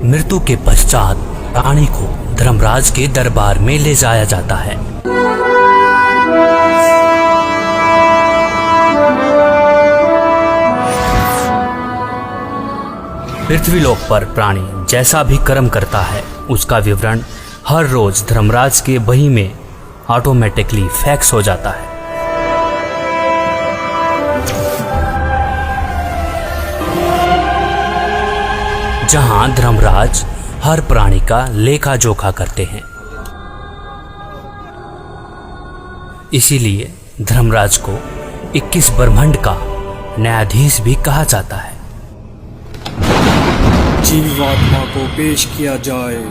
मृत्यु के पश्चात प्राणी को धर्मराज के दरबार में ले जाया जाता है। पृथ्वीलोक पर प्राणी जैसा भी कर्म करता है उसका विवरण हर रोज धर्मराज के बही में ऑटोमेटिकली फैक्स हो जाता है। जहां धर्मराज हर प्राणी का लेखा जोखा करते हैं। इसीलिए धर्मराज को 21 ब्रह्मांड का न्यायाधीश भी कहा जाता है। जीवात्मा को पेश किया जाए।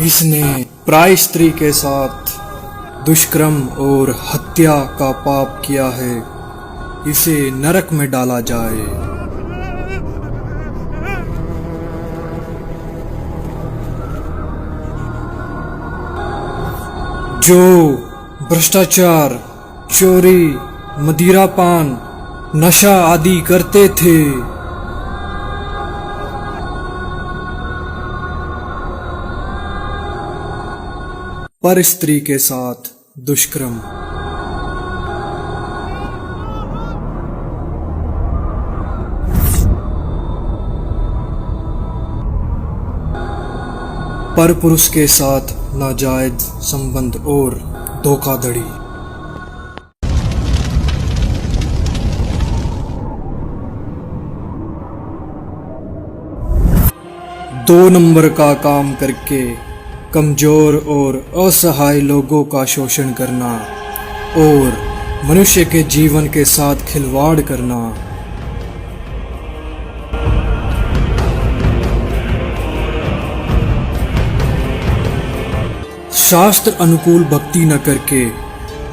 इसने प्राय स्त्री के साथ दुष्कर्म और हत्या का पाप किया है, इसे नरक में डाला जाए। जो भ्रष्टाचार, चोरी, मदिरापान, नशा आदि करते थे, पर स्त्री के साथ दुष्कर्म। पर पुरुष के साथ नाजायज संबंध और धोखाधड़ी। दो नंबर का काम करके कमजोर और असहाय लोगों का शोषण करना और मनुष्य के जीवन के साथ खिलवाड़ करना। शास्त्र अनुकूल भक्ति न करके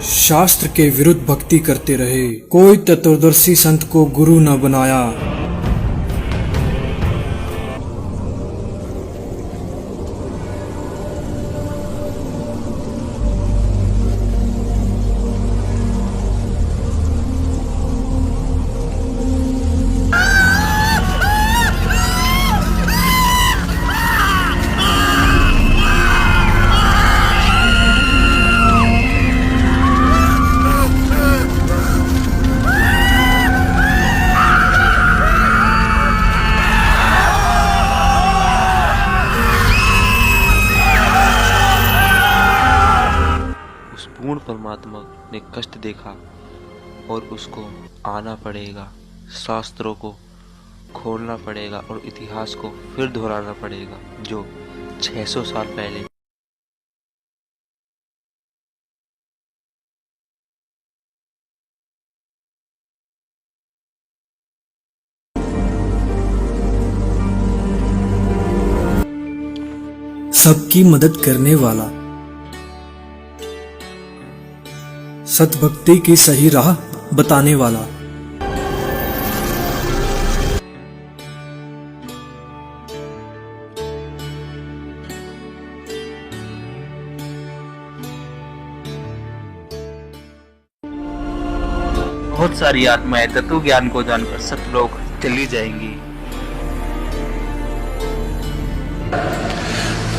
शास्त्र के विरुद्ध भक्ति करते रहे। कोई तत्वदर्शी संत को गुरु न बनाया। पूर्ण परमात्मा ने कष्ट देखा और उसको आना पड़ेगा, शास्त्रों को खोलना पड़ेगा और इतिहास को फिर दोहराना पड़ेगा जो 600 साल पहले। सबकी मदद करने वाला, सतभक्ति की सही राह बताने वाला। बहुत सारी आत्माएं तत्व ज्ञान को जानकर सतलोक चली जाएंगी।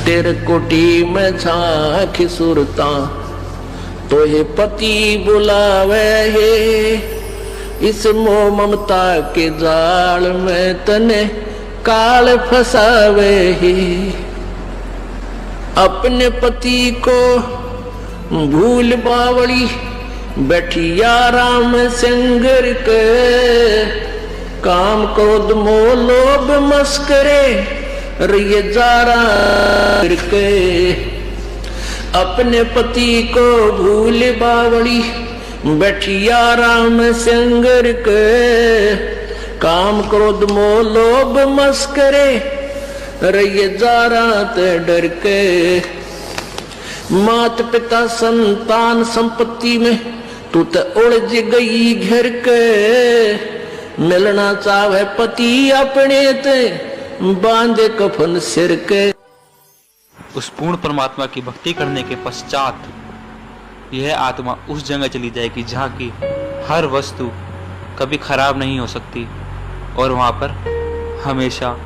तेरे कोटी में झांकी सुरता तो हे पति बुलावे है। इस मोह ममता के जाल में तने काल फसावे है। अपने पति को भूल बावली बैठी आराम संगर के। काम क्रोध मोह लोभ मस्करे रिये जारा के। अपने पति को भूल बावड़ी बैठी आराम संगर के। काम क्रोध मोह लोभ मस्करे रहिए जारा ते डर के। माता पिता संतान संपत्ति में तू तो उलझ गई घर के। मिलना चाहे पति अपने ते बांधे कफन सिर के। उस पूर्ण परमात्मा की भक्ति करने के पश्चात यह आत्मा उस जगह चली जाएगी जहाँ की हर वस्तु कभी खराब नहीं हो सकती और वहाँ पर हमेशा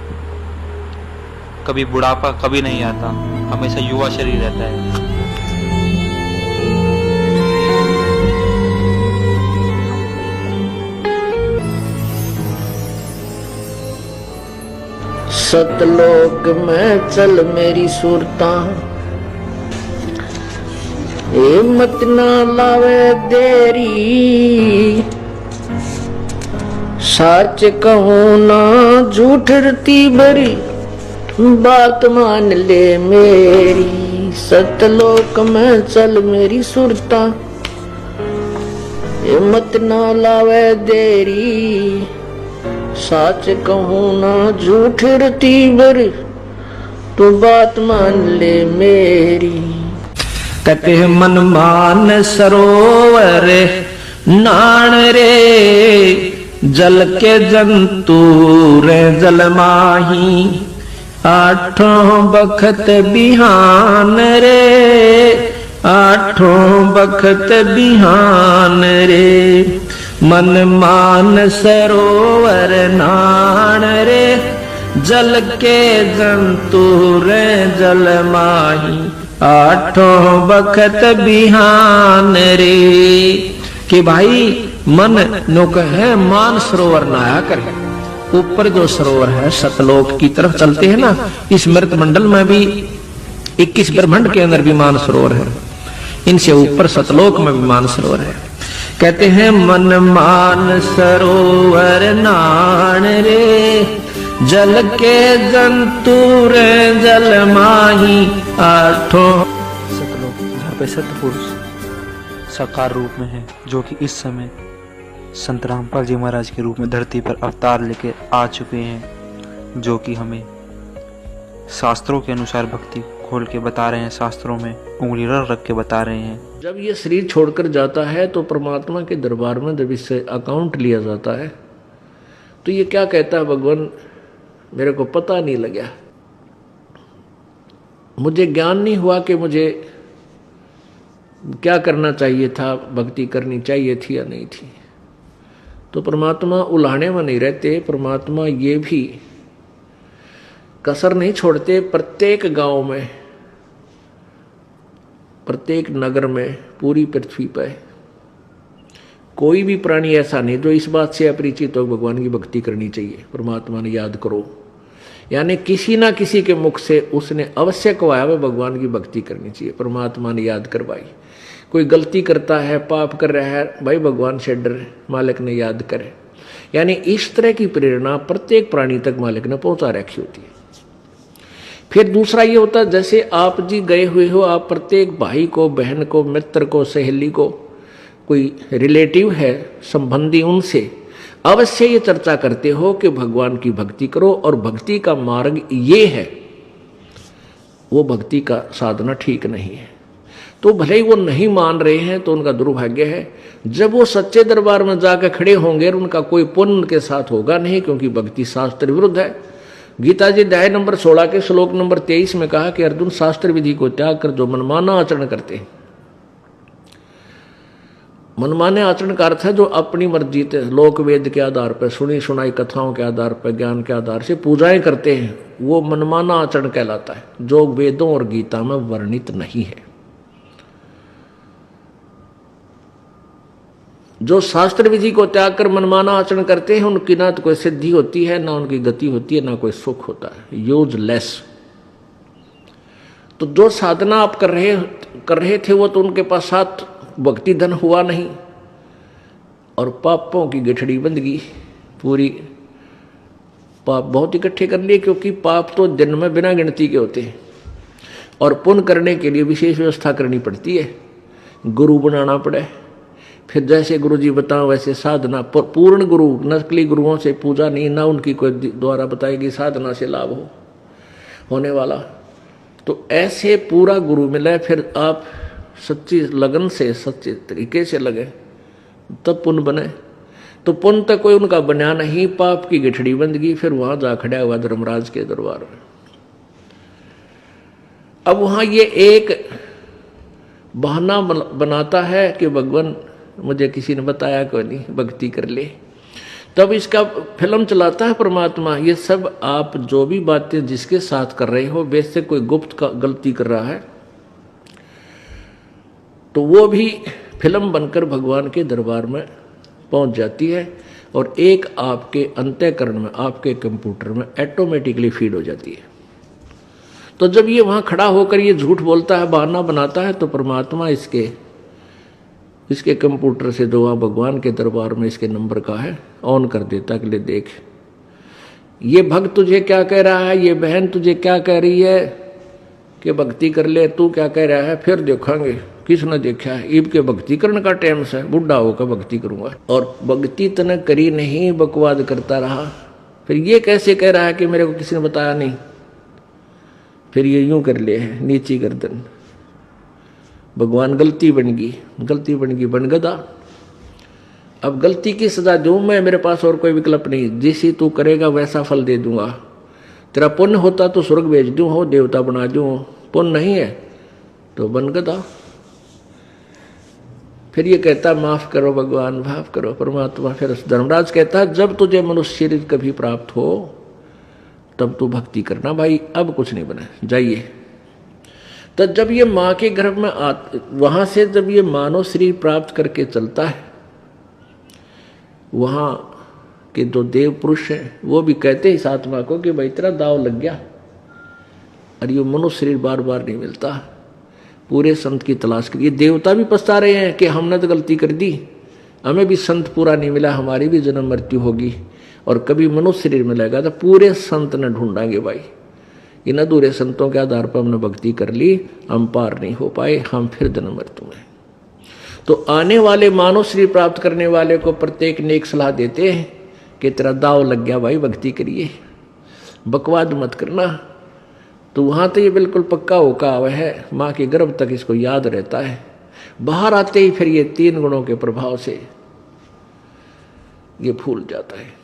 कभी बुढ़ापा कभी नहीं आता, हमेशा युवा शरीर रहता है। सतलोक में चल मेरी सूरता, ए मत ना लावे देरी, सच कहूं ना झूठ रती बरी, बात मान ले मेरी। सतलोक में चल मेरी सुरता, ए मत ना लावे देरी, सच कहूं ना झूठ रती बरी, तू बात मान ले मेरी। कहते मन मान सरोवर नान रे, जल के जंतु रे जल माही, आठों बखत बिहान रे, आठों बखत बिहान रे। मन मान सरोवर नान रे, जल के जंतु रे जल माही, आठों बखत बिहान रे। कि भाई मन नोक है मान सरोवर नहाया करे। ऊपर जो सरोवर है सतलोक की तरफ चलते हैं ना, इस मृत मंडल में भी 21 ब्रह्मांड के अंदर भी मान सरोवर है, इनसे ऊपर सतलोक में भी मान सरोवर है। कहते हैं मन मान सरोवर नान रे, जल के जंतु रे जल माही, आठों सतलोक जहाँ पे सतपुरुष साकार रूप में है, जो कि इस समय संत रामपाल जी महाराज के रूप में धरती पर अवतार लेके आ चुके हैं, जो कि हमें शास्त्रों के अनुसार भक्ति खोल के बता रहे हैं, शास्त्रों में उंगली रख के बता रहे हैं। जब ये शरीर छोड़कर जाता है तो परमात्मा के दरबार में जब इससे अकाउंट लिया जाता है तो ये क्या कहता है, भगवान मेरे को पता नहीं लगा, मुझे ज्ञान नहीं हुआ कि मुझे क्या करना चाहिए था, भक्ति करनी चाहिए थी या नहीं थी। तो परमात्मा उलाहने में नहीं रहते, परमात्मा ये भी कसर नहीं छोड़ते। प्रत्येक गांव में, प्रत्येक नगर में, पूरी पृथ्वी पर कोई भी प्राणी ऐसा नहीं जो इस बात से अपरिचित हो भगवान की भक्ति करनी चाहिए, परमात्मा ने याद करो। यानी किसी ना किसी के मुख से उसने अवश्य कहा है भगवान की भक्ति करनी चाहिए, परमात्मा ने याद करवाई। कोई गलती करता है, पाप कर रहा है, भाई भगवान से डर, मालिक ने याद करे। यानी इस तरह की प्रेरणा प्रत्येक प्राणी तक मालिक ने पहुंचा रखी होती है। फिर दूसरा ये होता है, जैसे आप जी गए हुए हो, आप प्रत्येक भाई को, बहन को, मित्र को, सहेली को, कोई रिलेटिव है, संबंधी, उनसे अवश्य ये चर्चा करते हो कि भगवान की भक्ति करो और भक्ति का मार्ग ये है, वो भक्ति का साधना ठीक नहीं है। तो भले ही वो नहीं मान रहे हैं तो उनका दुर्भाग्य है। जब वो सच्चे दरबार में जाकर खड़े होंगे उनका कोई पुण्य उनके साथ होगा नहीं, क्योंकि भक्ति शास्त्र विरुद्ध है। गीता जी अध्याय नंबर 16 के श्लोक नंबर 23 में कहा कि अर्जुन, शास्त्र विधि को त्याग कर जो मनमाना आचरण करते हैं, मनमाने आचरण का अर्थ है जो अपनी मर्जी से लोक वेद के आधार पर, सुनी सुनाई कथाओं के आधार पर, ज्ञान के आधार से पूजाएं करते हैं, वो मनमाना आचरण कहलाता है, जो वेदों और गीता में वर्णित नहीं है। जो शास्त्र विधि को त्याग कर मनमाना आचरण करते हैं उनकी ना तो कोई सिद्धि होती है, ना उनकी गति होती है, ना कोई सुख होता है, यूजलेस। तो जो साधना आप कर रहे थे वो तो उनके पास साथ भक्ति धन हुआ नहीं और पापों की गठड़ी बंध गई पूरी। पाप बहुत इकट्ठे कर लिए, क्योंकि पाप तो दिन में बिना गिनती के होते हैं और पुण्य करने के लिए विशेष व्यवस्था करनी पड़ती है, गुरु बनाना पड़े। फिर जैसे गुरु जी बताओ वैसे साधना, पूर्ण गुरु, नकली गुरुओं से पूजा नहीं, ना उनकी कोई द्वारा बताएगी साधना से लाभ होने वाला। तो ऐसे पूरा गुरु मिले, फिर आप सच्ची लगन से, सच्चे तरीके से लगे, तब पुण्य बने। तो पुण्य तक कोई उनका बना नहीं, पाप की गिठड़ी बंद गई। फिर वहां जा खड़ा हुआ धर्मराज के दरबार में। अब वहां ये एक बहाना बनाता है कि भगवान मुझे किसी ने बताया कोई नहीं, भक्ति कर ले। तब इसका फिल्म चलाता है परमात्मा, ये सब आप जो भी बातें जिसके साथ कर रहे हो, वैसे कोई गुप्त का गलती कर रहा है तो वो भी फिल्म बनकर भगवान के दरबार में पहुंच जाती है और एक आपके अंतःकरण में, आपके कंप्यूटर में ऑटोमेटिकली फीड हो जाती है। तो जब ये वहाँ खड़ा होकर ये झूठ बोलता है, बहाना बनाता है, तो परमात्मा इसके कंप्यूटर से जो वहाँ भगवान के दरबार में इसके नंबर का है ऑन कर देता है कि ले देख, ये भक्त तुझे क्या कह रहा है, ये बहन तुझे क्या कह रही है कि भक्ति कर ले, तू क्या कह रहा है, फिर देखेंगे किसने देखा है। ईब के भक्ति करने का टाइम से बुढ़ा होकर भक्ति करूंगा। और भक्ति तने करी नहीं, बकवाद करता रहा। फिर ये कैसे कह रहा है कि मेरे को किसी ने बताया नहीं, फिर ये यूं कर ले है नीची गर्दन। भगवान गलती बन गई बन गदा। अब गलती की सजा दूं मैं, मेरे पास और कोई विकल्प नहीं। जैसी तू करेगा वैसा फल दे दूंगा। तेरा पुण्य होता तो स्वर्ग भेज दूं, हो देवता बना दूं, पुण्य नहीं है तो बन गदा। फिर ये कहता माफ करो भगवान, माफ करो परमात्मा। फिर धर्मराज कहता है जब तुझे मनुष्य शरीर कभी प्राप्त हो तब तू भक्ति करना भाई, अब कुछ नहीं बना, जाइए। तो जब ये माँ के गर्भ में वहां से जब ये मानव शरीर प्राप्त करके चलता है, वहां के जो देव पुरुष हैं वो भी कहते हैं इस आत्मा को कि भाई तेरा दाव लग गया, और ये मनुष्य शरीर बार बार नहीं मिलता। पूरे संत की तलाश करिए। देवता भी पछता रहे हैं कि हमने तो गलती कर दी, हमें भी संत पूरा नहीं मिला, हमारी भी जन्म मृत्यु होगी और कभी मनुष्य शरीर मिलेगा तो पूरे संत ने ढूंढांगे भाई। इन अधूरे संतों के आधार पर हमने भक्ति कर ली, हम पार नहीं हो पाए, हम फिर जन्म मृत्यु में। तो आने वाले मानव शरीर प्राप्त करने वाले को प्रत्येक ने एक सलाह देते हैं कि तेरा दाव लग गया भाई, भक्ति करिए, बकवाद मत करना। तो वहाँ तो ये बिल्कुल पक्का होका हुआ है, माँ के गर्भ तक इसको याद रहता है। बाहर आते ही फिर ये 3 गुणों के प्रभाव से ये भूल जाता है।